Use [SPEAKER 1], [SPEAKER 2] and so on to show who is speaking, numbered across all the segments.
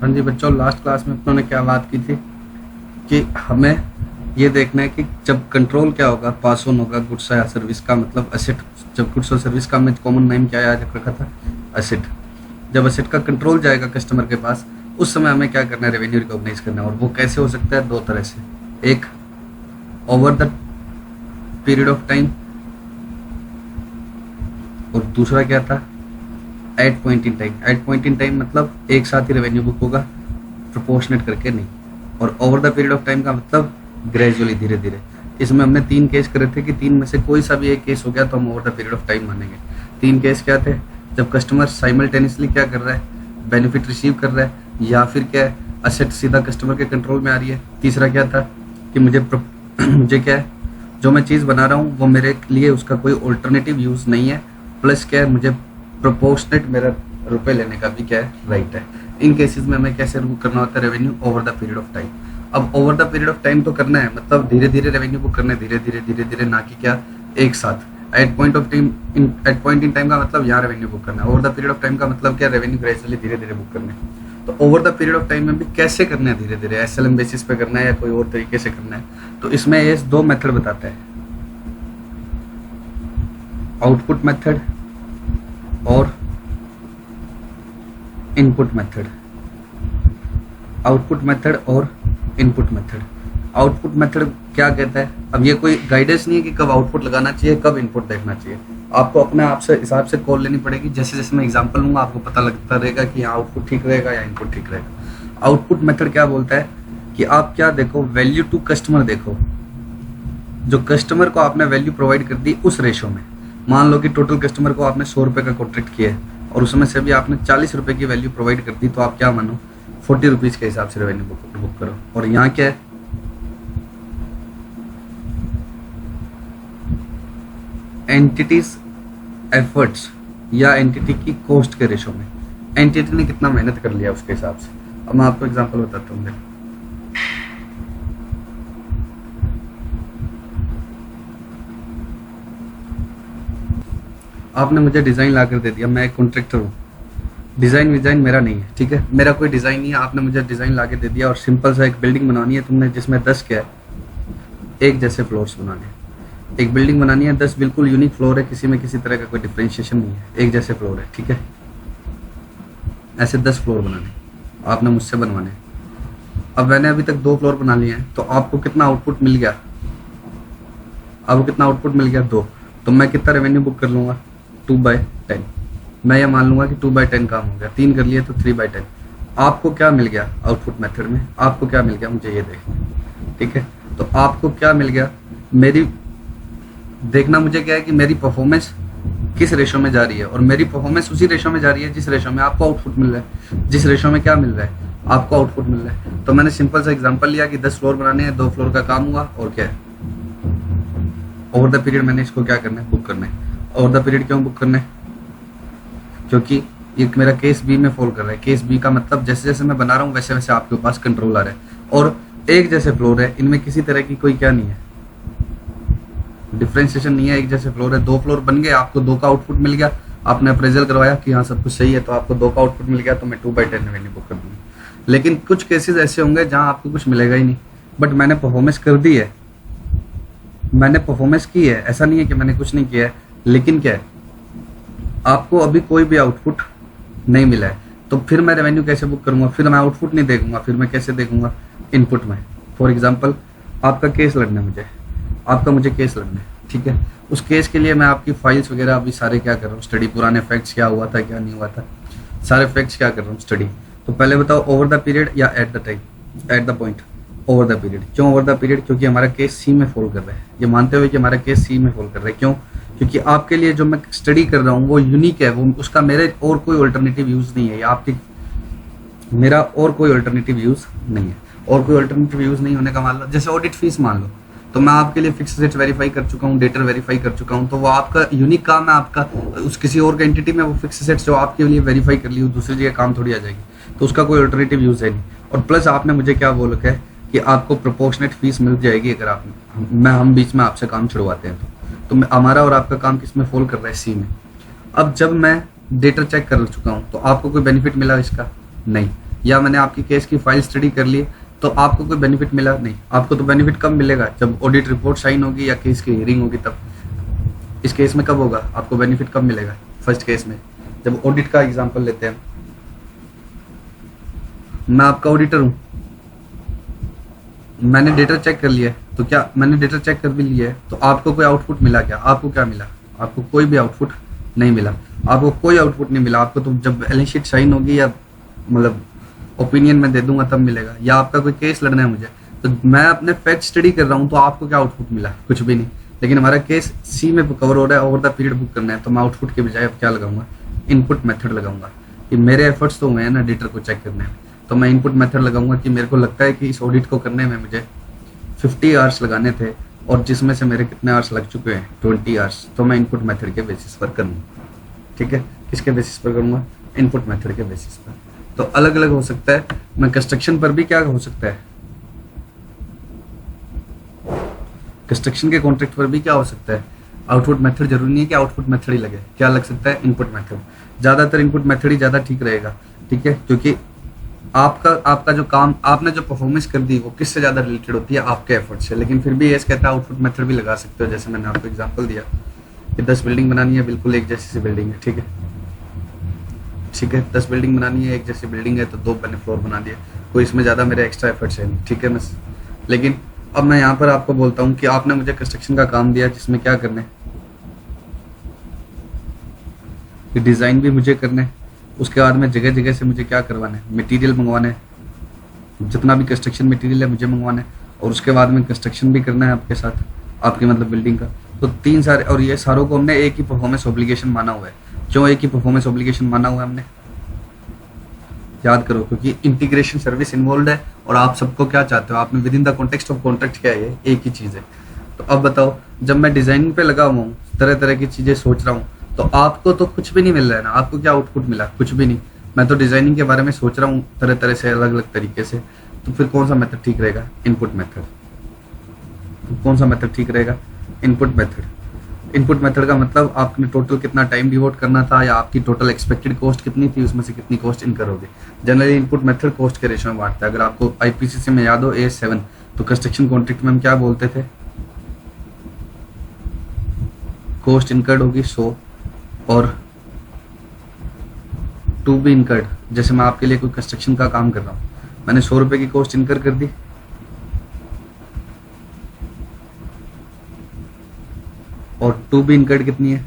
[SPEAKER 1] हाँ जी बच्चों, last class में अपनों ने क्या बात की थी कि हमें ये देखना है कि जब कंट्रोल क्या होगा, पास ऑन होगा गुड्स या सर्विस का, मतलब असेट। जब गुड्स और सर्विस का हमने कॉमन नेम क्या याद रखा था, असेट। जब असेट का कंट्रोल जाएगा कस्टमर के पास, उस समय हमें क्या करना है, रेवेन्यू रिकॉग्नाइज करना है। और वो कैसे हो सकता है, दो तरह से। एक over the period of time, और दूसरा क्या था, at point in time. At point in time मतलब एक साथ ही रेवेन्यू बुक होगा, प्रोपोर्शनेट करके नहीं। और over the period of time का मतलब ग्रेजुअली, धीरे धीरे। इसमें हमने 3 केस करे थे कि 3 में से कोई सा भी एक केस हो गया तो हम over the period of time मानेंगे। 3 केस क्या थे, जब कस्टमर साइमल्टेनियसली क्या कर रहा है, बेनिफिट रिसीव कर रहा है, या फिर क्या है, असेट सीधा कस्टमर के कंट्रोल में आ रही है। तीसरा क्या था कि मुझे क्या है, जो मैं चीज़ बना रहा हूँ वो मेरे लिए उसका कोई ऑल्टरनेटिव यूज़ नहीं है, प्लस क्या है, मुझे प्रोपोर्शनेट मेरा रुपए लेने का भी क्या है, राइट है। इन केसेस में हमें कैसे बुक करना होता है revenue, over the period of time. अब over the period of time तो करना है, मतलब धीरे धीरे रेवेन्यू बुक करना है, धीरे धीरे धीरे धीरे, ना कि क्या एक साथ। एट पॉइंट इन टाइम का मतलब यहाँ रेवेन्यू बुक करना है। Over the period of time का मतलब क्या, रेवेन्यू ग्रेजुअली धीरे धीरे बुक करना है। तो over the period of time में भी कैसे करना है, धीरे धीरे एसएलएम बेसिस पे करना है या कोई और तरीके से करना है। तो इसमें ये 2 मेथड बताता है, आउटपुट मेथड और इनपुट मेथड। आउटपुट मेथड और इनपुट मेथड। आउटपुट मेथड क्या कहता है, अब ये कोई गाइडेंस नहीं है कि कब आउटपुट लगाना चाहिए, कब इनपुट देखना चाहिए। आपको अपने आप से हिसाब से कॉल लेनी पड़ेगी। जैसे जैसे मैं एग्जांपल लूंगा आपको पता लगता रहेगा कि यहाँ आउटपुट ठीक रहेगा या इनपुट ठीक रहेगा। आउटपुट मेथड क्या बोलता है कि आप क्या देखो, वैल्यू टू कस्टमर देखो। जो कस्टमर को आपने वैल्यू प्रोवाइड कर दी उस रेशो में। मान लो कि टोटल कस्टमर को आपने 100 रुपये का कॉन्ट्रैक्ट किया है और उसमें से भी आपने 40 रुपये की वैल्यू प्रोवाइड कर दी, तो आप क्या मानो, 40 रुपीज़ के हिसाब से रेवेन्यू बुक करो। और यहाँ क्या है, एंटिटीज एफर्ट्स या एंटिटी की कॉस्ट के रेशो में। एंटिटी ने कितना मेहनत कर लिया उसके हिसाब से। अब मैं आपको एग्जांपल बताता हूँ। आपने मुझे डिजाइन ला कर दे दिया, मैं एक कॉन्ट्रैक्टर हूँ, डिजाइन मेरा नहीं है, ठीक है, मेरा कोई डिजाइन नहीं है। आपने मुझे डिजाइन ला के दे दिया और सिंपल सा एक बिल्डिंग बनानी है तुमने, जिसमें 10 क्या है, एक जैसे फ्लोर्स बनाने हैं। एक बिल्डिंग बनानी है, 10 बिल्कुल यूनिक फ्लोर है, किसी में किसी तरह का कोई डिफरेंशिएशन नहीं है, एक जैसे फ्लोर है, ठीक है। ऐसे 10 फ्लोर बनाने आपने मुझसे बनवाने। अब मैंने अभी तक 2 फ्लोर बना लिए हैं, तो आपको कितना आउटपुट मिल गया, अब कितना आउटपुट मिल गया, 2। तो मैं कितना रेवेन्यू बुक कर लूंगा, 2/10। मैं ये मान लूंगा कि 2/10 काम हो गया, 3 कर लिए तो 3/10। आपको क्या मिल गया आउटपुट मेथड में, आपको क्या मिल गया, मुझे ये देखना, ठीक है। तो आपको क्या मिल गया, मेरी देखना मुझे क्या है कि मेरी परफॉर्मेंस किस रेशो में जा रही है, और मेरी परफॉर्मेंस उसी रेशो में जा रही है जिस रेशो में आपको आउटपुट मिल रहा है। जिस रेशो में क्या मिल रहा है, आपको आउटपुट मिल रहा है। तो मैंने सिंपल सा एग्जांपल लिया कि 10 फ्लोर बनाने हैं, 2 फ्लोर का काम हुआ, और क्या है, ओवर द पीरियड मैंने इसको क्या करना है, बुक करना है। ओवर द पीरियड क्यों बुक करना है, क्योंकि ये मेरा केस बी में फॉल कर रहा है। केस बी का मतलब जैसे जैसे मैं बना रहा हूँ वैसे वैसे आपके पास कंट्रोल आ रहा है, और एक जैसे फ्लोर है, इनमें किसी तरह की कोई क्या नहीं है, डिफरेंशिएशन नहीं है, एक जैसे फ्लोर है। 2 फ्लोर बन गए, आपको 2 का आउटपुट मिल गया, आपने अप्रेजल करवाया कि हाँ सब कुछ सही है, तो आपको 2 का आउटपुट मिल गया, तो मैं 2/10 रेवेन्यू बुक कर दूंगा। लेकिन कुछ केसेस ऐसे होंगे जहां आपको कुछ मिलेगा ही नहीं, बट मैंने परफॉर्मेंस कर दी है, मैंने परफॉर्मेंस की है, ऐसा नहीं है कि मैंने कुछ नहीं किया है, लेकिन क्या है, आपको अभी कोई भी आउटपुट नहीं मिला है। तो फिर मैं रेवेन्यू कैसे बुक करूंगा, फिर मैं आउटपुट नहीं देखूंगा, फिर मैं कैसे देखूंगा, इनपुट में। फॉर एग्जाम्पल आपका केस लड़ना है मुझे, आपका मुझे केस लड़ना है, ठीक है। उस केस के लिए मैं आपकी फाइल्स वगैरह अभी सारे क्या कर रहा हूँ, स्टडी, पुराने फैक्ट्स क्या हुआ था क्या नहीं हुआ था, सारे फैक्ट्स क्या कर रहा हूँ, स्टडी। तो पहले बताओ ओवर द पीरियड या at the time, at the point, over the period. क्यों ओवर द पीरियड, क्योंकि हमारा केस सी में फॉल कर रहा है, ये मानते हुए कि हमारा केस सी में फॉल कर रहा है। क्यों, क्योंकि आपके लिए जो मैं स्टडी कर रहा हूँ वो यूनिक है, वो उसका मेरे और कोई अल्टरनेटिव यूज नहीं है, या आपकी मेरा और कोई अल्टरनेटिव यूज नहीं है। और कोई अल्टरनेटिव यूज नहीं होने का मान लो, जैसे ऑडिट फीस मान लो, तो मैं आपके लिए फिक्स रेट वेरीफाई कर चुका हूँ, डेटर वेरीफाई कर चुका हूँ, तो वो आपका यूनिक काम है आपका। उस किसी और का एंटिटी में वो फिक्स सेट्स जो आपके लिए वेरीफाई कर ली, दूसरी जगह काम थोड़ी आ जाएगी, तो उसका कोई अल्टरनेटिव यूज है नहीं। और प्लस आपने मुझे क्या बोल रखा है कि आपको प्रोपोर्शनेट फीस मिल जाएगी अगर आप हम बीच में आपसे काम छुड़वाते हैं। तो हमारा और आपका काम किस में फॉल कर रहा है, सी में। अब जब मैं डेटा चेक कर चुका हूँ तो आपको कोई बेनिफिट मिला इसका नहीं, या मैंने आपकी केस की फाइल स्टडी कर ली, तो आपको कोई बेनिफिट मिला नहीं। आपको तो बेनिफिट कब मिलेगा, जब ऑडिट रिपोर्ट साइन होगी या केस की हियरिंग होगी तब। इस केस में कब होगा, आपको बेनिफिट कब मिलेगा, फर्स्ट केस में। जब ऑडिट का एग्जांपल लेते हैं, मैं आपका ऑडिटर हूं, मैंने डेटा चेक कर लिया है, तो क्या मैंने डेटा चेक कर भी लिया है, तो आपको कोई आउटपुट मिला क्या, आपको क्या मिला, आपको कोई भी आउटपुट नहीं मिला। आपको कोई आउटपुट नहीं मिला, आपको तो जब बैलेंस शीट साइन होगी या मतलब ओपिनियन में दे दूंगा तब मिलेगा, या आपका कोई केस लड़ना है मुझे, तो मैं अपने फैक्ट स्टडी कर रहा हूँ, तो आपको क्या आउटपुट मिला, कुछ भी नहीं। लेकिन हमारा केस सी में कवर हो रहा है, ओवर द पीरियड बुक करना है, तो मैं आउटपुट के बजाय अब क्या लगाऊंगा, इनपुट मेथड लगाऊंगा। कि मेरे एफर्ट्स तो हुए हैं ना डेटा को चेक करने में, तो मैं इनपुट मेथड लगाऊंगा कि मेरे को लगता है कि इस ऑडिट को करने में मुझे 50 आवर्स लगाने थे और जिसमें से मेरे कितने आवर्स लग चुके हैं 20 आवर्स, तो मैं इनपुट मेथड के बेसिस पर करूँगा। ठीक है, किसके बेसिस पर करूँगा, इनपुट मेथड के बेसिस पर। तो अलग अलग हो सकता है। मैं कंस्ट्रक्शन पर भी क्या हो सकता है, कंस्ट्रक्शन के कॉन्ट्रैक्ट पर भी क्या हो सकता है, आउटपुट मेथड जरूरी नहीं है कि आउटपुट मेथड ही लगे, क्या लग सकता है, इनपुट मेथड। ज्यादातर इनपुट मेथड ही ज्यादा ठीक रहेगा। ठीक है, क्योंकि आपका जो काम आपने जो परफॉर्मेंस कर दी वो किससे ज्यादा रिलेटेड होती है, आपके एफर्ट से। लेकिन फिर भी ये कहता है आउटपुट मेथड भी लगा सकते हो। जैसे मैंने आपको एग्जांपल दिया कि 10 बिल्डिंग बनानी है, बिल्कुल एक जैसी सी बिल्डिंग है। ठीक है, ठीक है, 10 बिल्डिंग बनानी है, एक जैसी बिल्डिंग है, तो 2 मैंने फ्लोर बना दिए, कोई इसमें ज्यादा मेरे एक्स्ट्रा एफर्ट्स है नहीं। ठीक है, लेकिन अब मैं यहाँ पर आपको बोलता हूँ कि आपने मुझे कंस्ट्रक्शन का काम दिया जिसमें क्या करना है, कि डिजाइन भी मुझे करना है, उसके बाद में जगह जगह से मुझे क्या करवाना है, मटेरियल मंगवाना है, जितना भी कंस्ट्रक्शन मटेरियल है मुझे मंगवाना है, और उसके बाद में कंस्ट्रक्शन भी करना है आपके साथ, आपकी मतलब बिल्डिंग का। तो 3 सारे, और ये सारों को हमने एक ही परफॉर्मेंस ऑब्लिगेशन माना हुआ है। क्यों एक ही परफॉर्मेंस ऑब्लिगेशन माना हुआ है हमने, याद करो, क्योंकि इंटीग्रेशन सर्विस इन्वॉल्व है और आप सबको क्या चाहते हो, आपने with in the context of contract क्या है, ये एक ही चीज है। तो अब बताओ, जब मैं डिजाइनिंग पे लगा हुआ हूँ, तरह तरह की चीजें सोच रहा हूँ, तो आपको तो कुछ भी नहीं मिल रहा है ना, आपको क्या आउटपुट मिला, कुछ भी नहीं। मैं तो डिजाइनिंग के बारे में सोच रहा हूँ तरह तरह से, अलग अलग तरीके से। तो फिर कौन सा मेथड ठीक रहेगा, इनपुट मेथड। तो कौन सा मेथड ठीक रहेगा, इनपुट मेथड। इनपुट मेथड का मतलब आपने टोटल कितना टाइम डिवोट करना था, या आपकी टोटल एक्सपेक्टेड कॉस्ट कितनी थी, उसमें से कितनी कॉस्ट इनकर होगी। जनरली इनपुट मेथड कॉस्ट के रेशियो में बांटता है। अगर आपको आईपीसीसी में याद हो AS7, तो कंस्ट्रक्शन कॉन्ट्रैक्ट में हम क्या बोलते थे, कॉस्ट इनकर्ड होगी 100 और टू बी इनकर्ड। जैसे मैं आपके लिए कोई कंस्ट्रक्शन का काम कर रहा हूँ, मैंने 100 रुपए की कॉस्ट इनकर कर दी, और टू बी इनकर्ड कितनी है,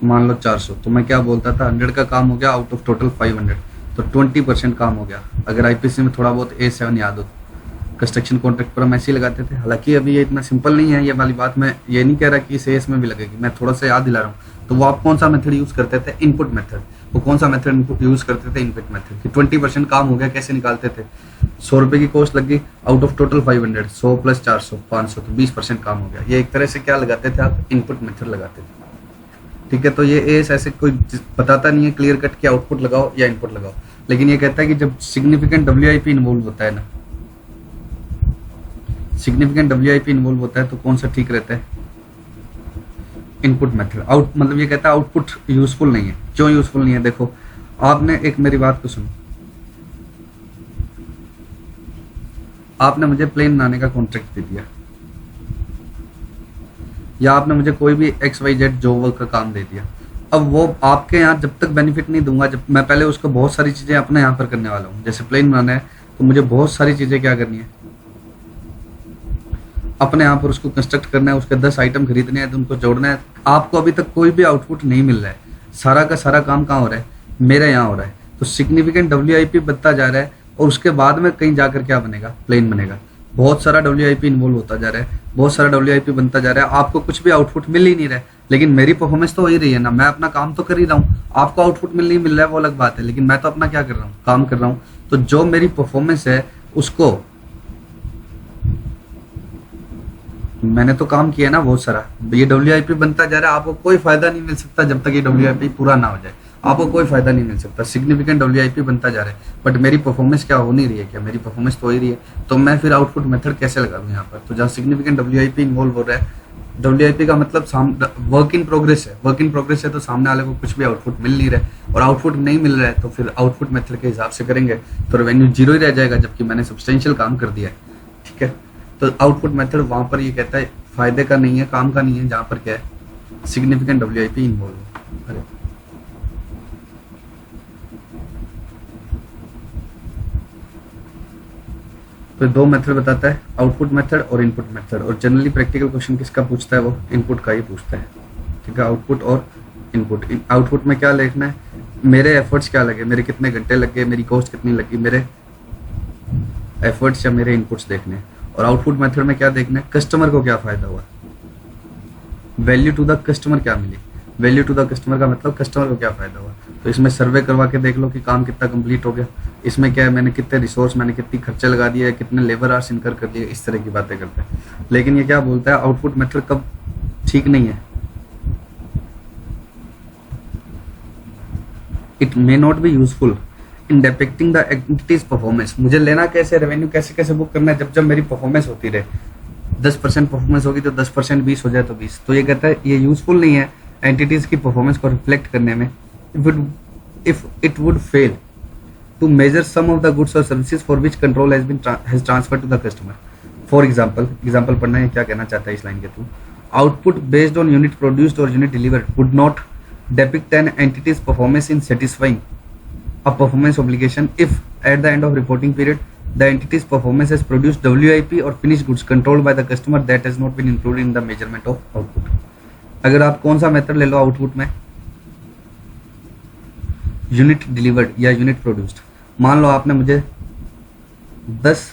[SPEAKER 1] मान लो 400। तो मैं क्या बोलता था, 100 का काम हो गया आउट ऑफ टोटल 500, तो 20% काम हो गया। अगर आईपीसी में थोड़ा बहुत A7 याद हो, कंस्ट्रक्शन कॉन्ट्रैक्ट पर हम ऐसे ही लगाते थे। हालांकि अभी ये इतना सिंपल नहीं है ये वाली बात, मैं ये नहीं कह रहा कि इस एस में भी लगेगी, मैं थोड़ा सा याद दिला रहा हूँ। तो वो आप कौन सा मेथड यूज करते थे, इनपुट मेथड। वो कौन सा मेथड यूज करते थे, इनपुट मेथड। कि 20% काम हो गया, कैसे निकालते थे, 100 रुपए की कॉस्ट लगी आउट ऑफ टोटल 500, 100 प्लस 400 500, तो 20% काम हो गया। ये एक तरह से क्या लगाते थे आप, इनपुट मेथड लगाते थे। ठीक है, तो ये एस ऐसे कोई बताता नहीं है क्लियर कट कि आउटपुट लगाओ या इनपुट लगाओ, लेकिन ये कहता है कि जब सिग्निफिकेंट WIP इन्वॉल्व होता है ना, सिग्निफिकेंट WIP इन्वॉल्व होता है, तो कौन सा ठीक रहता है, इनपुट मेथड। आउट मतलब ये कहता है आउटपुट यूजफुल नहीं है। क्यों यूजफुल नहीं है, देखो आपने एक मेरी बात को सुनो, आपने मुझे प्लेन बनाने का कॉन्ट्रैक्ट दे दिया, या आपने मुझे कोई भी XYZ जॉब वर्क का काम दे दिया। अब वो आपके यहाँ जब तक बेनिफिट नहीं दूंगा, जब मैं पहले उसको बहुत सारी चीजें अपने यहाँ पर करने वाला हूँ। जैसे प्लेन बनाना है तो मुझे बहुत सारी चीजें क्या करनी है, अपने यहाँ पर उसको कंस्ट्रक्ट करना है, उसके 10 आइटम खरीदने हैं तो उनको जोड़ना है। आपको अभी तक कोई भी आउटपुट नहीं मिल रहा है, सारा का सारा काम कहाँ हो रहा है, मेरे यहाँ हो रहा है। तो सिग्निफिकेंट WIP बनता जा रहा है, और उसके बाद में कहीं जाकर क्या बनेगा, प्लेन बनेगा। बहुत सारा WIP इन्वॉल्व होता जा रहा है, बहुत सारा WIP बनता जा रहा है, आपको कुछ भी आउटपुट मिल ही नहीं रहा है। लेकिन मेरी परफॉर्मेंस तो हो ही रही है ना, मैं अपना काम तो कर ही रहा हूँ। आपको आउटपुट नहीं मिल रहा है वो अलग बात है, लेकिन मैं तो अपना क्या कर रहा हूँ, काम कर रहा हूँ। तो जो मेरी परफॉर्मेंस है उसको मैंने तो काम किया ना बहुत सारा, ये WIP बनता जा रहा है। आपको कोई फायदा नहीं मिल सकता जब तक ये WIP पूरा ना हो जाए, आपको कोई फायदा नहीं मिल सकता। सिग्निफिकेंट WIP बनता जा रहा है, बट मेरी परफॉर्मेंस क्या हो नहीं रही है, क्या मेरी परफॉर्मेंस तो हो ही रही है। तो मैं फिर आउटपुट मेथड कैसे लगा दूं यहाँ पर। तो जहाँ सिग्निफिकेंट WIP इन्वॉल्व हो रहा है, WIP का मतलब वर्क इन प्रोग्रेस है, वर्क इन प्रोग्रेस है, तो सामने वाले को कुछ भी आउटपुट मिल नहीं रहा है। और आउटपुट नहीं मिल रहा है तो फिर आउटपुट मेथड के हिसाब से करेंगे तो रेवेन्यू जीरो ही रह जाएगा, जबकि मैंने सब्सटेंशियल काम कर दिया है। ठीक है, तो आउटपुट मेथड वहां पर ये कहता है फायदे का नहीं है, काम का नहीं है, जहां पर क्या है सिग्निफिकेंट WIP इन्वॉल्व है। अरे तो दो मेथड बताता है, आउटपुट मेथड और इनपुट मेथड, और जनरली प्रैक्टिकल क्वेश्चन किसका पूछता है, वो इनपुट का ही पूछता है। ठीक है, आउटपुट और इनपुट। आउटपुट में क्या लिखना है, मेरे एफर्ट्स क्या लगे, मेरे कितने घंटे लगे, मेरी कॉस्ट कितनी लगी, मेरे एफर्ट्स या मेरे इनपुट्स देखने हैं। और आउटपुट मेथड में क्या देखना है, कस्टमर को क्या फायदा हुआ, वैल्यू टू द कस्टमर क्या मिली। वैल्यू टू द कस्टमर का मतलब कस्टमर को क्या फायदा हुआ। तो इसमें सर्वे करवा के देख लो कि काम कितना कंप्लीट हो गया, इसमें क्या है मैंने कितने रिसोर्स, मैंने कितनी खर्चे लगा दिए, कितने लेबर आवर्स इनकर कर दिए, इस तरह की बातें करते हैं। लेकिन ये क्या बोलता है, आउटपुट मेथड कब ठीक नहीं है, it may not be useful in depicting the entity's performance. मुझे लेना कैसे, रेवेन्यू कैसे कैसे बुक करना है, जब जब मेरी परफॉर्मेंस होती रहे। 10% परफॉर्मेंस होगी तो 10%, 20 हो जाए तो 20। तो ये कहता है ये यूजफुल नहीं है एंटिटीज की परफॉर्मेंस को रिफ्लेक्ट करने में। If it would fail to measure some of the goods और services for which control has transfer to the customer. For example पढ़ना है, क्या कहना चाहता है इस लाइन के through. Output based on unit produced और unit delivered would not depict an entity's performance in satisfying a performance obligation if at the end of reporting period the entity's performance has produced WIP or finished goods controlled by the customer that has not been included in the measurement of output। अगर आप कौन सा method ले low output में, unit delivered या unit produced. मान लो आपने मुझे 10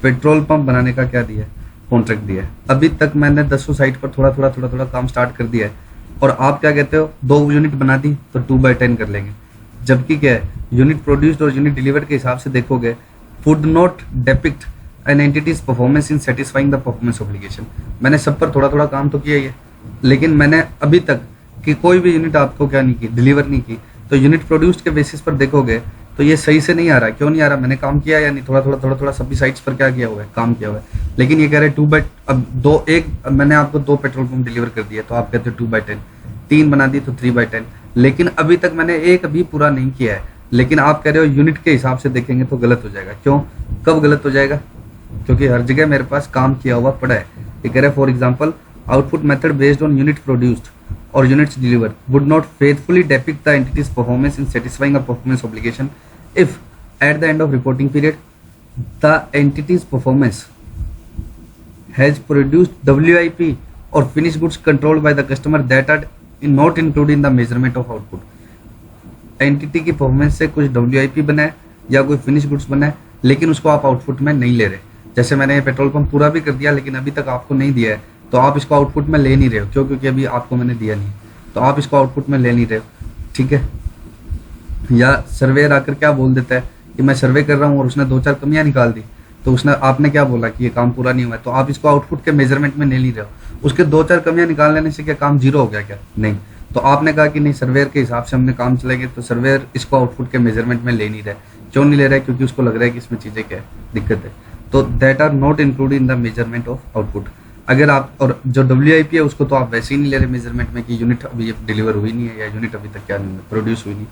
[SPEAKER 1] पेट्रोल पंप बनाने का क्या दिया है, कॉन्ट्रैक्ट दिया है। अभी तक मैंने 10 साइट पर थोड़ा थोड़ा काम स्टार्ट कर दिया है, और आप क्या कहते हो 2 यूनिट बना दी तो 2/10 कर लेंगे। जबकि क्या है, यूनिट प्रोड्यूस्ड और यूनिट डिलीवर्ड के हिसाब से देखोगे, would not depict an entity's performance in satisfying the performance obligation. मैंने सब पर थोड़ा काम तो किया ही है, लेकिन मैंने अभी तक कि कोई भी यूनिट आपको क्या नहीं की, डिलीवर नहीं की। तो यूनिट प्रोड्यूस्ड के बेसिस पर देखोगे तो ये सही से नहीं आ रहा है। क्यों नहीं आ रहा, मैंने काम किया या नहीं, थोड़ा सभी साइट्स पर क्या किया हुआ है, काम किया हुआ है। लेकिन ये कह रहे 2/2 मैंने आपको 2 पेट्रोल पंप डिलीवर कर दिया तो आप कहते हो 2/10, 3 बना दी तो 3/10। लेकिन अभी तक मैंने एक भी पूरा नहीं किया है, लेकिन आप कह रहे हो यूनिट के हिसाब से देखेंगे तो गलत हो जाएगा। क्यों, कब गलत हो जाएगा, क्योंकि हर जगह मेरे पास काम किया हुआ पड़ा है। ये कह रहे for example output method based on unit produced और units delivered would not faithfully depict the entity's performance in satisfying a performance obligation if at the end of reporting period the entity's performance has produced WIP or finished goods controlled by the customer that are not included in the measurement of output। Entity की performance से कुछ WIP बना है या कोई finish goods बना है, लेकिन उसको आप आउटपुट में नहीं ले रहे। जैसे मैंने पेट्रोल पंप पूरा भी कर दिया लेकिन अभी तक आपको नहीं दिया है, तो आप इसको आउटपुट में ले नहीं रहे हो। क्यों, क्योंकि अभी आपको मैंने दिया नहीं, तो आप इसको आउटपुट में ले नहीं रहे हो। ठीक है, या सर्वेयर आकर क्या बोल देता है कि मैं सर्वे कर रहा हूँ और उसने 2-4 कमियां निकाल दी, तो उसने आपने क्या बोला कि ये काम पूरा नहीं हुआ है, तो आप इसको आउटपुट के मेजरमेंट में ले नहीं रहे हो। उसके 2-4 कमियां निकाल लेने से क्या काम जीरो हो गया क्या, नहीं। तो आपने कहा कि नहीं, सर्वेयर के हिसाब से हमने काम चलेंगे, तो सर्वेयर इसको आउटपुट के मेजरमेंट में ले नहीं रहा है। क्यों नहीं ले रहा है, क्योंकि उसको लग रहा है कि इसमें चीजें क्या है, दिक्कत है। तो that are not included in the measurement of output. अगर आप, और जो WIP है उसको तो आप वैसे ही नहीं ले रहे मेजरमेंट में कि यूनिट अभी डिलीवर हुई नहीं है या यूनिट अभी तक क्या नहीं प्रोड्यूस हुई नहीं।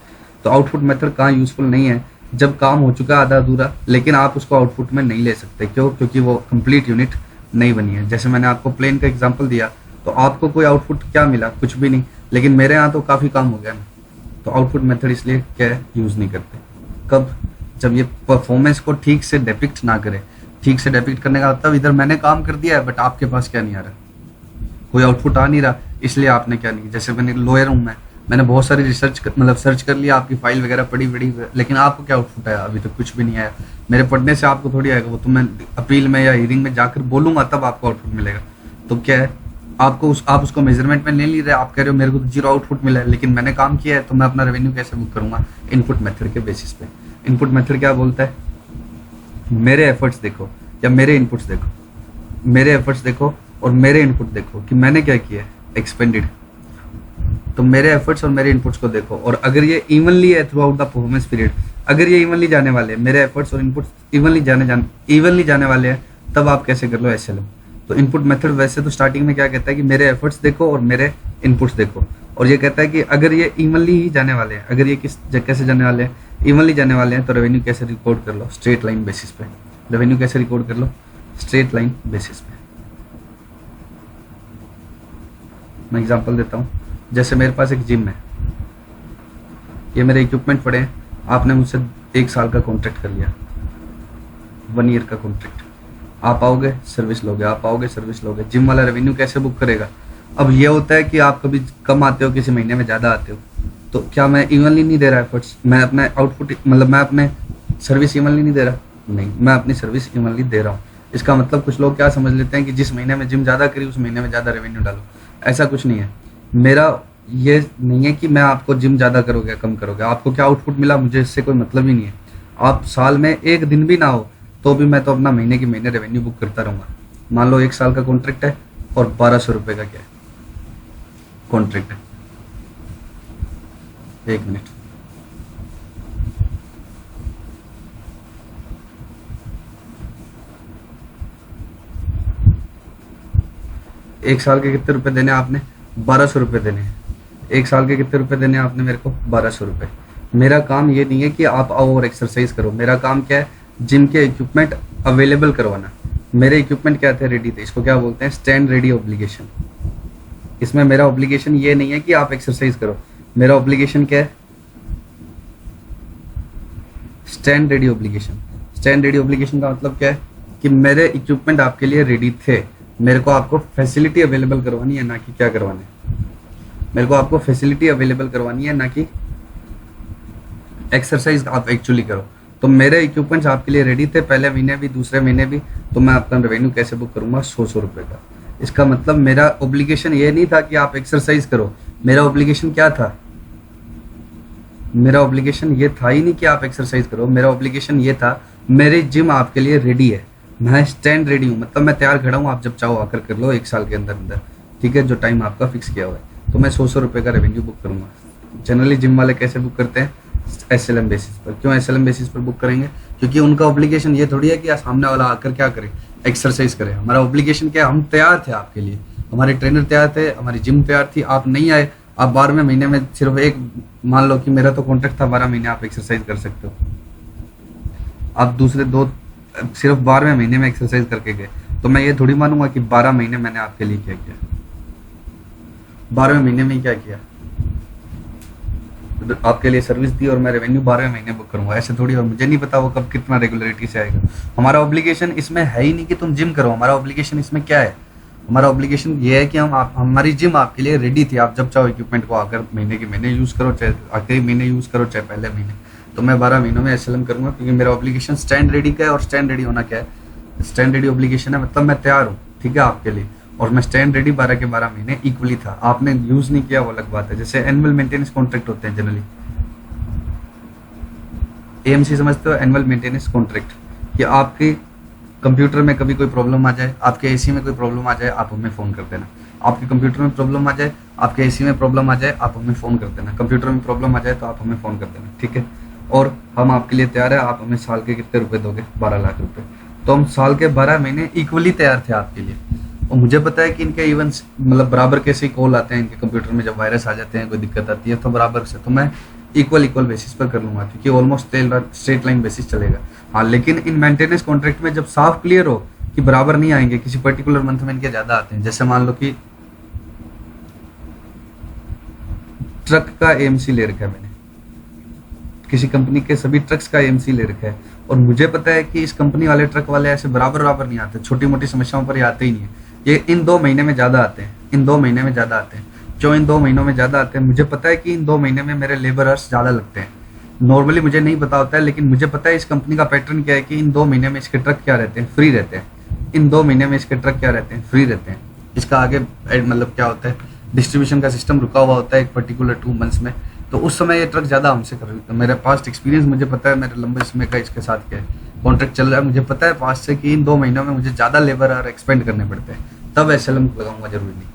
[SPEAKER 1] तो आउटपुट मेथड कहाँ यूजफुल नहीं है, जब काम हो चुका आधा अधूरा, लेकिन आप उसको आउटपुट में नहीं ले सकते। क्यों, क्योंकि वो कंप्लीट यूनिट नहीं बनी है। जैसे मैंने आपको प्लेन का एग्जांपल दिया, तो आपको कोई आउटपुट क्या मिला, कुछ भी नहीं, लेकिन मेरे यहाँ तो काफी काम हो गया ना। तो आउटपुट मेथड इसलिए क्या है, यूज नहीं करते। कब, जब ये परफॉर्मेंस को ठीक से डिपिक्ट ना करे। ठीक से डिपिक्ट करने का मतलब इधर मैंने काम कर दिया है बट आपके पास क्या नहीं आ रहा, कोई आउटपुट आ नहीं रहा, इसलिए आपने क्या नहीं। जैसे मैंने लॉयर हूँ मैंने बहुत सारी रिसर्च मतलब सर्च कर लिया, आपकी फाइल वगैरह पढ़ी, लेकिन आपको क्या आउटपुट आया, अभी तक कुछ भी नहीं आया। मेरे पढ़ने से आपको थोड़ी आएगा, वो तो मैं अपील में या हियरिंग में जाकर बोलूंगा तब आपको आउटपुट मिलेगा। तो क्या है, आपको आप उसको मेजरमेंट में ले नहीं रहे, आप कह रहे हो मेरे को तो 0 आउटपुट मिला है, लेकिन मैंने काम किया है, तो मैं अपना रेवेन्यू कैसे बुक करूंगा, इनपुट मेथड के बेसिस पे। इनपुट मेथड क्या बोलता है, मेरे एफर्ट्स देखो या मेरे इनपुट्स देखो, मेरे एफर्ट्स देखो और मेरे इनपुट देखो कि मैंने क्या किया है, एक्सपेंडेड। तो मेरे एफर्ट्स और मेरे इनपुट्स को देखो, और अगर ये इवनली है through out the performance period, अगर ये इवनली जाने वाले हैं, मेरे एफर्ट्स और इनपुट्स इवनली जाने वाले हैं, तब आप कैसे कर लो SLM। तो इनपुट मेथड वैसे तो स्टार्टिंग में क्या कहता है कि मेरे एफर्ट्स देखो और मेरे इनपुट्स देखो, और ये कहता है कि अगर ये इवनली ही जाने वाले हैं, अगर ये कैसे जाने वाले हैं, इवनली जाने वाले हैं, तो रेवेन्यू कैसे रिकॉर्ड कर लो, स्ट्रेट लाइन बेसिस पे। रेवेन्यू कैसे रिकॉर्ड कर लो, स्ट्रेट लाइन बेसिस पे। मैं एग्जांपल देता हूँ, जैसे मेरे पास एक जिम है, ये मेरे इक्विपमेंट पड़े हैं, आपने मुझसे 1 साल का कॉन्ट्रैक्ट कर लिया, 1 ईयर का कॉन्ट्रैक्ट। आप आओगे सर्विस लोगे, आप आओगे सर्विस लोगे। जिम वाला रेवेन्यू कैसे बुक करेगा? अब ये होता है कि आप कभी कम आते हो, किसी महीने में ज़्यादा आते हो, तो क्या मैं इवनली नहीं दे रहा एफर्ट्स? मैं अपना आउटपुट मतलब मैं अपने सर्विस इवनली नहीं दे रहा? नहीं, मैं अपनी सर्विस इवनली दे रहा हूँ। इसका मतलब कुछ लोग क्या समझ लेते हैं कि जिस महीने में जिम ज़्यादा करी उस महीने में ज़्यादा रेवेन्यू डालो। ऐसा कुछ नहीं है। मेरा ये नहीं है कि मैं आपको जिम ज़्यादा करोगे कम करोगे, आपको क्या आउटपुट मिला मुझे इससे कोई मतलब ही नहीं है। आप साल में 1 दिन भी ना हो तो भी मैं तो अपना महीने के महीने रेवेन्यू बुक करता रहूँगा। मान लो 1 साल का कॉन्ट्रैक्ट है और 1200 रुपये का क्या है कॉन्ट्रैक्ट है। 1 मिनट, एक साल के कितने रुपए देने आपने? 1200 रुपये देने हैं। 1 साल के कितने रुपए देने आपने मेरे को? 1200 रुपये। मेरा काम ये नहीं है कि आप आओ और एक्सरसाइज करो, मेरा काम क्या है? जिम के इक्विपमेंट अवेलेबल करवाना। मेरे इक्विपमेंट क्या थे? रेडी थे। इसको क्या बोलते हैं? Stand ready obligation. इसमें मेरा ऑब्लिगेशन ये नहीं है कि आप एक्सरसाइज करो, मेरा ऑब्लिगेशन क्या है? Stand ready obligation. Stand ready obligation का मतलब क्या है? कि मेरे इक्विपमेंट आपके लिए रेडी थे, मेरे को आपको फैसिलिटी अवेलेबल करवानी है, ना कि क्या करवाना है। मेरे को आपको फैसिलिटी अवेलेबल करवानी है, ना कि एक्सरसाइज आप एक्चुअली करो। तो मेरे इक्विपमेंट्स आपके लिए रेडी थे, पहले महीने भी दूसरे महीने भी, तो मैं आपका रेवेन्यू कैसे बुक करूंगा? 100 रुपये का। इसका मतलब मेरा ऑब्लिगेशन ये नहीं था कि आप एक्सरसाइज करो, मेरा ऑब्लिगेशन क्या था? मेरा ऑब्लिगेशन ये था ही नहीं कि आप एक्सरसाइज करो, मेरा ऑब्लिगेशन ये था मेरी जिम आपके लिए रेडी है, मैं स्टैंड रेडी हूँ, मतलब मैं तैयार खड़ा हूँ, आप जब चाहो आकर कर लो 1 साल के अंदर अंदर, ठीक है, जो टाइम आपका फिक्स किया हुआ है। तो मैं 100 रुपये का रेवेन्यू बुक करूंगा। जनरली जिम वाले कैसे बुक करते हैं? SLM बेसिस पर। क्यों SLM बेसिस पर बुक करेंगे? क्योंकि उनका ऑब्लिगेशन ये थोड़ी है कि सामने वाला आकर क्या करे? एक्सरसाइज करे। हमारा ऑब्लिगेशन क्या है? हम तैयार थे आपके लिए, हमारे ट्रेनर तैयार थे, हमारी जिम तैयार थी, आप नहीं आए, आप 12वें महीने में सिर्फ एक, मान लो कि मेरा तो कॉन्ट्रैक्ट था 12 महीने आप एक्सरसाइज कर सकते हो, आप दूसरे 2 सिर्फ 12वें महीने में एक्सरसाइज करके गए, तो मैं ये थोड़ी मानूंगा कि 12 महीने मैंने आपके लिए क्या किया, 12वें महीने में ही क्या किया, आपके लिए सर्विस दी और मैं रेवेन्यू 12वें महीने बुक करूंगा, ऐसे थोड़ी। और मुझे नहीं पता वो कब कितना रेगुलरिटी से आएगा। हमारा ऑब्लिगेशन इसमें है ही नहीं कि तुम जिम करो, हमारा ऑब्लिगेशन इसमें क्या है? हमारा ऑब्लिगेशन ये है कि हमारी जिम आपके लिए रेडी थी, आप जब चाहो इक्विपमेंट को आकर महीने के महीने यूज करो, चाहे आखिरी महीने यूज करो, चाहे पहले महीने। तो मैं 12 महीनों में SLM करूंगा, क्योंकि मेरा ऑब्लिगेशन स्टैंड रेडी का है। और स्टैंड रेडी होना क्या है? स्टैंड रेडी ऑब्लिगेशन है, मतलब मैं तैयार हूँ, ठीक है, आपके लिए, और मैं स्टैंड रेडी 12 के 12 महीने इक्वली था। आपने यूज नहीं किया वो अलग बात है। जैसे एनुअल मेंटेनेंस कॉन्ट्रैक्ट होते हैं जनरली, AMC समझते हो? एनुअल मेंटेनेंस कॉन्ट्रैक्ट, कि आपके कंप्यूटर में कभी कोई प्रॉब्लम आ जाए, आपके AC में कोई प्रॉब्लम आ जाए, आप हमें फ़ोन कर देना। आपके कंप्यूटर में प्रॉब्लम आ जाए, आपके AC में प्रॉब्लम आ जाए, आप हमें फ़ोन कर देना। कंप्यूटर में प्रॉब्लम आ जाए तो आप हमें फ़ोन कर देना, ठीक है। और हम आपके लिए तैयार है, आप हमें साल के कितने रुपए दोगे? 12 लाख रुपए। तो हम साल के 12 महीने इक्वली तैयार थे आपके लिए। और मुझे पता है कि इनके इवन मतलब बराबर कैसे कॉल आते हैं इनके कंप्यूटर में, जब वायरस आ जाते हैं, कोई दिक्कत आती है, तो बराबर से, तो मैं इक्वल बेसिस पर कर लूंगा, क्योंकि ऑलमोस्ट स्ट्रेट लाइन बेसिस चलेगा। हाँ, लेकिन इन मेंटेनेंस कॉन्ट्रैक्ट में जब साफ क्लियर हो कि बराबर नहीं आएंगे, किसी पर्टिकुलर मंथ में इनके ज्यादा आते हैं, जैसे मान लो कि ट्रक का AMC ले रखा है मैंने, किसी कंपनी के सभी ट्रक्स का AMC ले रखा है, और मुझे पता है कि इस कंपनी वाले ट्रक वाले ऐसे बराबर नहीं आते, छोटी मोटी समस्याओं पर ये आते ही नहीं है, ये इन 2 महीने में ज्यादा आते हैं, इन 2 महीने में ज्यादा आते हैं। जो इन 2 महीनों में ज्यादा आते हैं, मुझे पता है कि इन 2 महीने में मेरे लेबर आवर्स ज्यादा लगते हैं। नॉर्मली मुझे नहीं पता होता है, लेकिन मुझे पता है इस कंपनी का पैटर्न क्या है, कि इन 2 महीने में इसके ट्रक क्या रहते हैं? फ्री रहते हैं। इन 2 महीने में इसके ट्रक क्या रहते हैं? फ्री रहते हैं। इसका आगे मतलब क्या होता है, डिस्ट्रीब्यूशन का सिस्टम रुका हुआ होता है एक पर्टिकुलर 2 मंथ्स में, तो उस समय ये ट्रक ज्यादा हमसे कर रही। मेरा पास्ट एक्सपीरियंस मुझे पता है, मेरे लंबे समय का इसके साथ क्या है कॉन्ट्रैक्ट चल रहा है, मुझे पता है पास्ट से कि इन 2 महीनों में मुझे ज्यादा लेबर और एक्सपेंड करने पड़ते हैं, तब SLM लगाऊंगा, जरूरी नहीं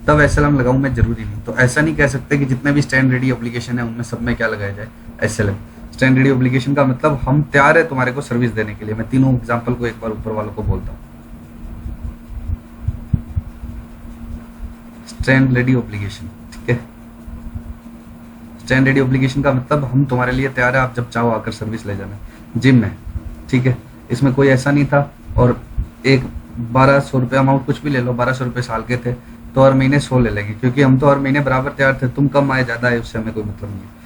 [SPEAKER 1] तब SLM लगाऊं मैं, जरूरी नहीं। तो ऐसा नहीं कह सकते कि जितने भी स्टैंड रेडी ऑब्लिगेशन है उनमें सब में क्या लगाया जाए? SLM। स्टैंड रेडी ऑब्लिगेशन का मतलब हम तैयार है तुम्हारे को सर्विस देने के लिए। मैं तीनों एग्जांपल को एक बार ऊपर वालों को बोलता हूँ। स्टैंड रेडी ऑब्लिगेशन, ठीक है, स्टैंड रेडी ऑब्लिगेशन का मतलब हम तुम्हारे लिए तैयार है, आप जब चाहो आकर सर्विस ले जाना जिम में, ठीक है। इसमें कोई ऐसा नहीं था। और एक 1200 रुपये अमाउंट कुछ भी ले लो, 1200 रुपये साल के थे तो हर महीने 100 ले लेंगे, क्योंकि हम तो हर महीने बराबर तैयार थे। तुम कम आए ज्यादा आए उससे हमें कोई मतलब नहीं है।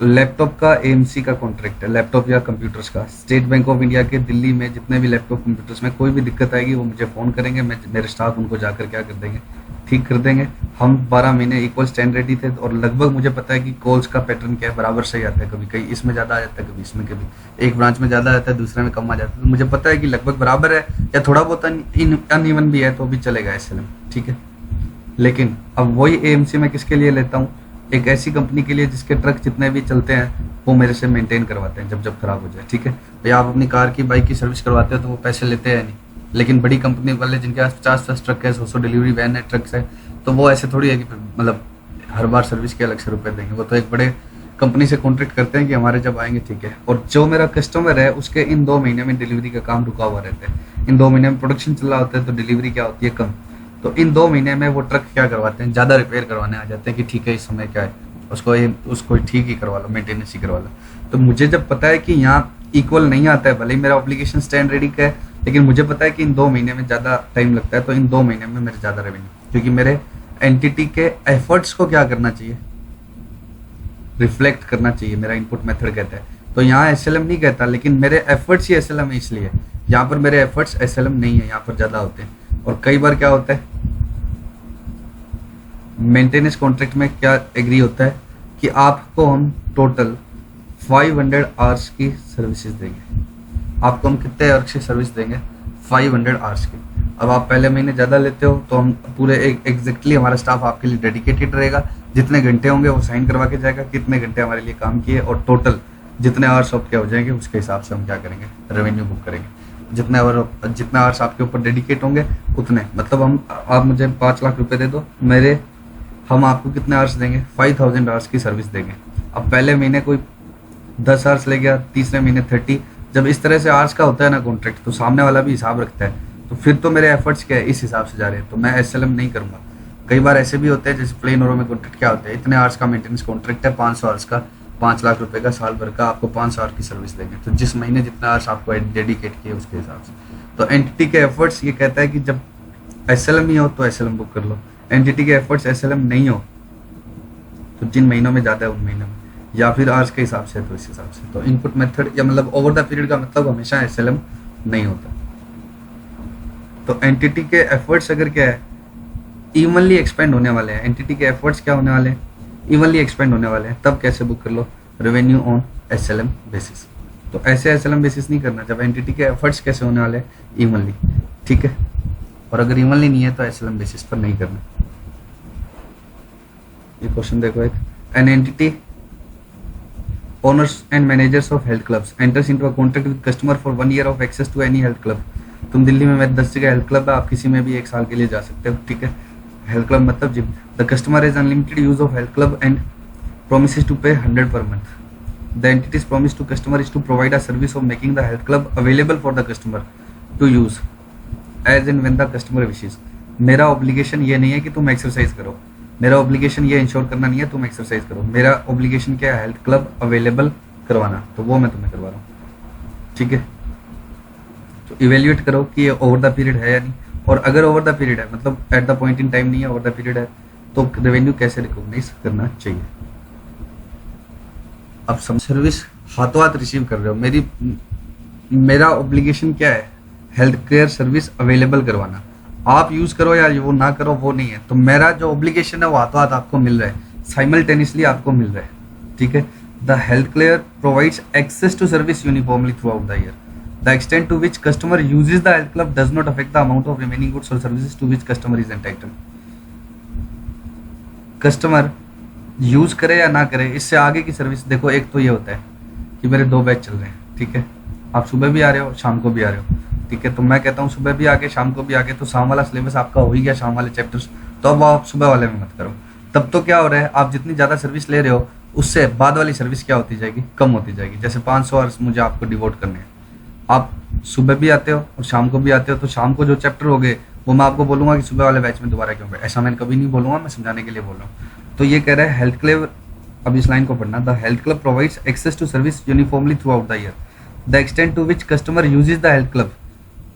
[SPEAKER 1] लैपटॉप का एएमसी का कॉन्ट्रैक्ट है, लैपटॉप या कंप्यूटर्स का। स्टेट बैंक ऑफ इंडिया के दिल्ली में जितने भी लैपटॉप कंप्यूटर्स में कोई भी दिक्कत आएगी वो मुझे फ़ोन करेंगे, मेरे स्टाफ उनको जाकर क्या कर देंगे, ठीक कर देंगे। हम 12 महीने इक्वल स्टैंड रेडी थे और लगभग मुझे पता है कि कॉल्स का पैटर्न क्या है, बराबर सही आता है। कभी कहीं इसमें ज़्यादा आ जाता है, कभी इसमें, कभी एक ब्रांच में ज़्यादा आता है, दूसरे में कम आ जाता है। तो मुझे पता है कि लगभग बराबर है या थोड़ा बहुत अनइवन भी है तो भी चलेगा एसएलएम, ठीक है। लेकिन अब वही एएमसी मैं किसके लिए लेता हूँ, एक ऐसी कंपनी के लिए जिसके ट्रक जितने भी चलते हैं वो मेरे से मेंटेन करवाते हैं जब जब खराब हो जाए, ठीक है। भैया आप अपनी कार की बाइक की सर्विस करवाते हो तो वो पैसे लेते हैं नहीं, लेकिन बड़ी कंपनी वाले जिनके पास 50-50 ट्रक है, 100 डिलीवरी वैन है, ट्रक्स है, तो वो ऐसे थोड़ी है कि मतलब हर बार सर्विस के अलग से रुपए देंगे। वो तो एक बड़े कंपनी से कॉन्ट्रैक्ट करते हैं कि हमारे जब आएंगे, ठीक है। और जो मेरा कस्टमर है उसके इन 2 महीने में डिलीवरी का काम रुका हुआ रहता है। इन 2 महीने में प्रोडक्शन चल रहा होता है तो डिलीवरी क्या होती है, कम। तो इन 2 महीने में वो ट्रक क्या करवाते हैं, ज़्यादा रिपेयर करवाने आ जाते हैं कि ठीक है इस समय क्या है, उसको ठीक ही करवा लो, मेंटेनेंस ही करवा लो। तो मुझे जब पता है कि यहाँ इक्वल नहीं आता है, भले ही मेरा ऑब्लिगेशन स्टैंड रेडी का है, लेकिन मुझे पता है कि इन 2 महीने में ज़्यादा टाइम लगता है, तो इन 2 महीने में मेरे ज़्यादा रेवेन्यू, क्योंकि मेरे एंटिटी के एफर्ट्स को क्या करना चाहिए, रिफ्लेक्ट करना चाहिए, मेरा इनपुट मेथड कहता है। तो यहाँ एसएलएम नहीं कहता, लेकिन मेरे एफर्ट्स ही एसएलएम है, इसलिए यहाँ पर मेरे एफर्ट्स एसएलएम नहीं है, यहाँ पर ज़्यादा होते हैं। और कई बार क्या होता है, मेंटेनेंस कॉन्ट्रैक्ट में क्या एग्री होता है कि आपको हम टोटल 500 आवर्स की सर्विसेज देंगे। आपको हम कितने आवर्स की सर्विस देंगे, 500 आवर्स की। अब आप पहले महीने ज़्यादा लेते हो तो हम पूरे एग्जैक्टली हमारा स्टाफ आपके लिए डेडिकेटेड रहेगा, जितने घंटे होंगे वो साइन करवा के जाएगा, कितने घंटे हमारे लिए काम किए, और टोटल जितने आवर्स आपके हो जाएंगे उसके हिसाब से हम क्या करेंगे, रेवेन्यू बुक करेंगे। जितने आवर्स आपके ऊपर डेडिकेट होंगे उतने, मतलब आप मुझे 5 लाख रुपए दे दो, हम आपको कितने आवर्स देंगे, 5000 आवर्स की सर्विस देंगे। अब पहले महीने कोई 10 आवर्स ले गया, तीसरे महीने 30। जब इस तरह से आवर्स का होता है ना कॉन्ट्रैक्ट, तो सामने वाला भी हिसाब रखता है, तो फिर तो मेरे एफर्ट्स क्या है इस हिसाब से जा रहे हैं, तो मैं एसएलएम नहीं करूंगा। कई बार ऐसे भी होते हैं, जैसे प्लेन ओरो में कॉन्ट्रैक्ट क्या होता है, इतने आवर्स का मेंटेनेंस कॉन्ट्रैक्ट है, 500 आवर्स का, 5 लाख रुपए का, साल भर का, आपको 500 आवर्स की सर्विस देंगे। तो जिस महीने जितना आवर्स आपको डेडिकेट किए उसके हिसाब से। तो एंटिटी के एफर्ट्स ये कहता है कि जब एसएलएम ही हो तो एसएलएम बुक कर लो, एंटिटी के एफर्ट्स एसएलएम नहीं हो तो जिन महीनों में ज़्यादा है उन महीनों में, या फिर आवर्स के हिसाब से तो इस हिसाब से। तो इनपुट मेथड या मतलब ओवर द पीरियड का मतलब हमेशा एसएलएम नहीं होता। तो एंटिटी के एफर्ट्स अगर क्या है, इवनली एक्सपेंड होने वाले हैं, एंटिटी के एफर्ट्स क्या होने वाले हैं, इवनली एक्सपेंड होने वाले हैं, तब कैसे बुक कर लो, रेवेन्यू ऑन एसएलएम बेसिस। तो ऐसे एसएलएम बेसिस नहीं करना, जब एंटिटी के एफर्ट्स कैसे होने वाले हैं, इवनली, ठीक है। और अगर इवनली नहीं है तो एसएलएम बेसिस पर नहीं करना। ये क्वेश्चन देखो, एक an entity owners and managers of health clubs enters into a contract with customer for 1 year of access to any health club. तुम दिल्ली में 10 जगह हेल्थ क्लब है, आप किसी में भी 1 साल के लिए जा सकते हो, ठीक है। हेल्थ क्लब मतलब gym. The customer is unlimited use of health club and promises to pay 100 per month. The entity's promise to customer is to provide a service of making the health club available for the customer to use as and when the customer wishes. मेरा obligation ये नहीं है कि तुम exercise करो, मेरा obligation ये ensure करना नहीं है तुम एक्सरसाइज करो, मेरा ऑब्लिगेशन क्या है, हेल्थ क्लब अवेलेबल करवाना, तो वो मैं तुम्हें करवा रहा हूँ, ठीक है। तो इवेल्युएट करो कि ये ओवर द पीरियड है या नहीं, और अगर ओवर द पीरियड है मतलब at the point in time नहीं है, ओवर द पीरियड है, तो रेवेन्यू कैसे रिकॉग्नाइज करना चाहिए। अब सब सर्विस हाथों हाथ रिसीव कर रहे हो, मेरा ऑब्लिगेशन क्या है, हेल्थ केयर सर्विस अवेलेबल करवाना। आप यूज करो या वो ना करो वो नहीं है, तो मेरा जो ऑब्लिगेशन है वो हाथों हाथ आपको मिल रहा है, साइमल्टेनियसली आपको मिल रहा है, ठीक है। The health care provides access to service uniformly throughout the year. The extent to which customer uses the health club does not affect the amount of remaining goods और services to which customer is entitled. Customer use करे या ना करे, इससे आगे की service देखो। एक तो ये होता है कि मेरे 2 बैच चल रहे हैं, ठीक है, आप सुबह भी आ रहे हो शाम को भी आ रहे हो, ठीक है। तो मैं कहता हूँ सुबह भी आगे शाम को भी आगे, तो शाम वाला सिलेबस आपका हो ही गया, शाम वाले चैप्टर्स, तो अब आप सुबह वाले में मत करो। तब तो क्या हो रहा है, आप जितनी ज़्यादा सर्विस ले रहे हो उससे बाद वाली सर्विस क्या होती जाएगी, कम होती जाएगी। जैसे 500 आवर्स मुझे आपको डिवोट करने हैं, आप सुबह भी आते हो और शाम को भी आते हो, तो शाम को जो चैप्टर हो गए वो मैं आपको बोलूँगा कि सुबह वाले बैच में दोबारा क्यों गए, ऐसा मैंने कभी नहीं बोलूँगा, मैं समझाने के लिए बोल रहा हूँ। तो ये कह रहा है हेल्थ क्लब, अब इस लाइन को पढ़ना, the health club provides access to service uniformly throughout the year, the extent to which customer uses the health club.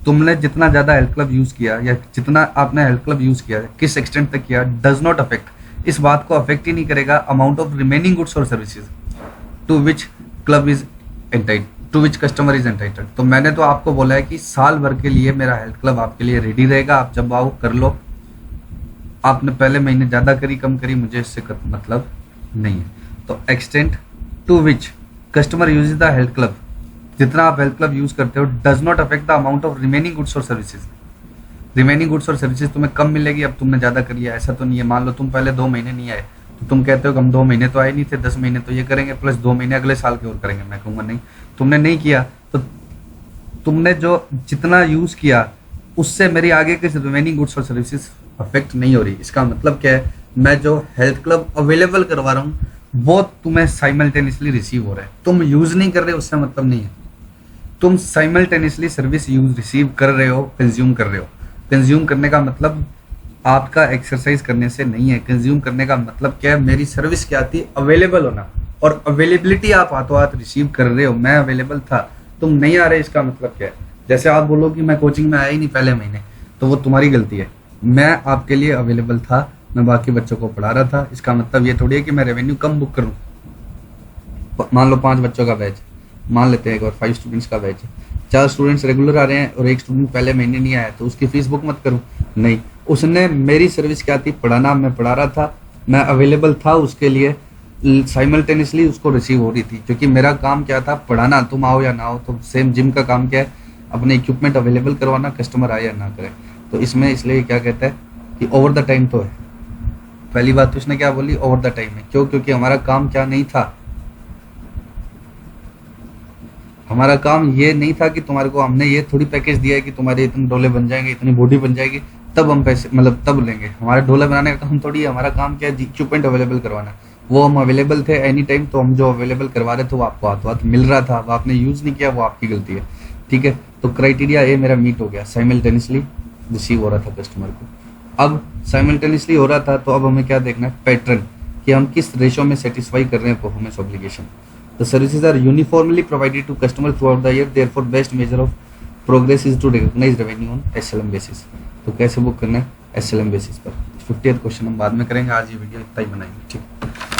[SPEAKER 1] तुमने जितना ज्यादा हेल्थ क्लब यूज किया या जितना आपने हेल्थ क्लब यूज किया, किस एक्सटेंट तक किया, डज नॉट अफेक्ट, इस बात को अफेक्ट ही नहीं करेगा अमाउंट ऑफ रिमेनिंग गुड्स और services to which club is entitle, to which customer is entitled. तो मैंने तो आपको बोला है कि साल भर के लिए मेरा हेल्थ क्लब आपके लिए रेडी रहेगा, आप जब आओ कर लो। आपने पहले महीने ज्यादा करी कम करी, मुझे इससे मतलब नहीं है। तो extent to which customer use the health club, जितना आप हेल्थ क्लब यूज करते हो, does not affect the amount of remaining goods और सर्विसेज। रिमेनिंग गुड्स और सर्विसेज तुम्हें कम मिलेगी, अब तुमने ज्यादा कर लिया, ऐसा तो नहीं है। मान लो तुम पहले 2 महीने नहीं आए, तो तुम कहते हो कि हम 2 महीने तो आए नहीं थे, 10 महीने तो ये करेंगे प्लस 2 महीने अगले साल के और करेंगे। मैं कहूंगा नहीं, तुमने नहीं किया, तो तुमने जो जितना यूज किया उससे मेरी आगे के रिमेनिंग गुड्स और सर्विसेज अफेक्ट नहीं हो रही। इसका मतलब क्या है, मैं जो हेल्थ क्लब अवेलेबल करवा रहा हूँ वो तुम्हें साइमल्टेनियसली रिसीव हो रहा है। तुम यूज नहीं कर रहे, उससे मतलब नहीं है। तुम साइमल्टेनियसली सर्विस यूज रिसीव कर रहे हो, कंज्यूम कर रहे हो। कंज्यूम करने का मतलब आपका एक्सरसाइज करने से नहीं है। कंज्यूम करने का मतलब क्या है, मेरी सर्विस क्या थी, अवेलेबल होना, और अवेलेबिलिटी आप हाथों हाथ रिसीव कर रहे हो। मैं अवेलेबल था, तुम नहीं आ रहे, इसका मतलब क्या है। जैसे आप बोलो कि मैं कोचिंग में आया ही नहीं पहले महीने, तो वो तुम्हारी गलती है। मैं आपके लिए अवेलेबल था, मैं बाकी बच्चों को पढ़ा रहा था। इसका मतलब ये थोड़ी है कि मैं रेवेन्यू कम बुक करूं। मान लो 5 बच्चों का बैच, मान लेते हैं एक और 5 स्टूडेंट्स का बैच है, 4 स्टूडेंट्स रेगुलर आ रहे हैं और 1 स्टूडेंट पहले महीने नहीं आया, तो उसकी फीस बुक मत करूं। नहीं, उसने मेरी सर्विस क्या थी, पढ़ाना, मैं पढ़ा रहा था, मैं अवेलेबल था उसके लिए, साइमल्टेनियसली उसको रिसीव हो रही थी, क्योंकि मेरा काम क्या था, पढ़ाना। तुम आओ या ना आओ, तो सेम जिम का काम क्या है, अपने इक्विपमेंट अवेलेबल करवाना, कस्टमर आए या ना करे। तो इसमें इसलिए क्या कहता है कि ओवर द टाइम तो है। पहली बात तो इसने क्या बोली, ओवर द टाइम है। क्यों? क्योंकि हमारा काम क्या नहीं था, हमारा काम ये नहीं था कि तुम्हारे को हमने ये थोड़ी पैकेज दिया है कि तुम्हारे इतने डोले बन जाएंगे, इतनी बॉडी बन जाएगी, तब हम पैसे मतलब तब लेंगे। हमारे डोले बनाने का काम थोड़ी है, हमारा काम क्या है, इक्विपमेंट अवेलेबल करवाना। वो हम अवेलेबल थे एनी टाइम, तो हम जो अवेलेबल करवा रहे थे वो आपको हाथों हाथ मिल रहा था, वो आपने यूज नहीं किया, वो आपकी गलती है। ठीक है, तो क्राइटेरिया ये मेरा मीट हो गया, साइमल्टेनियसली रिसीव हो रहा था कस्टमर को। अब साइमल्टेनियसली हो रहा था, तो अब हमें क्या देखना है, पैटर्न, कि हम किस रेशो में सेटिस्फाई कर रहे हैं performance obligation. The services are uniformly provided to customer throughout the year. Therefore, best measure of progress is to recognize revenue on SLM basis. तो कैसे बुक करना है, SLM बेसिस पर। 50th क्वेश्चन हम बाद में करेंगे, आज ये वीडियो इतना ही बनाएंगे। ठीक है।